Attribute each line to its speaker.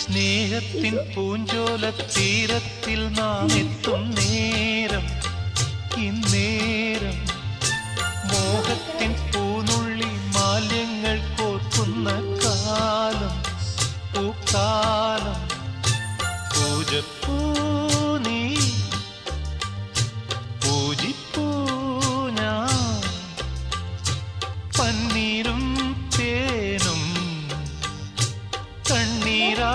Speaker 1: സ്നേഹത്തിൻ പൂഞ്ചോല തീരത്തിൽ നാം എത്തും നേരം ഇന്നേരം മോഹത്തിൻ പൂനുള്ളി മാല്യങ്ങൾ കോർക്കുന്ന കാലം പൂക്കാലം പൂജപ്പൂ നീ പൂജിപ്പൂ ഞാൻ പന്നീരും തേനും കണ്ണീരാ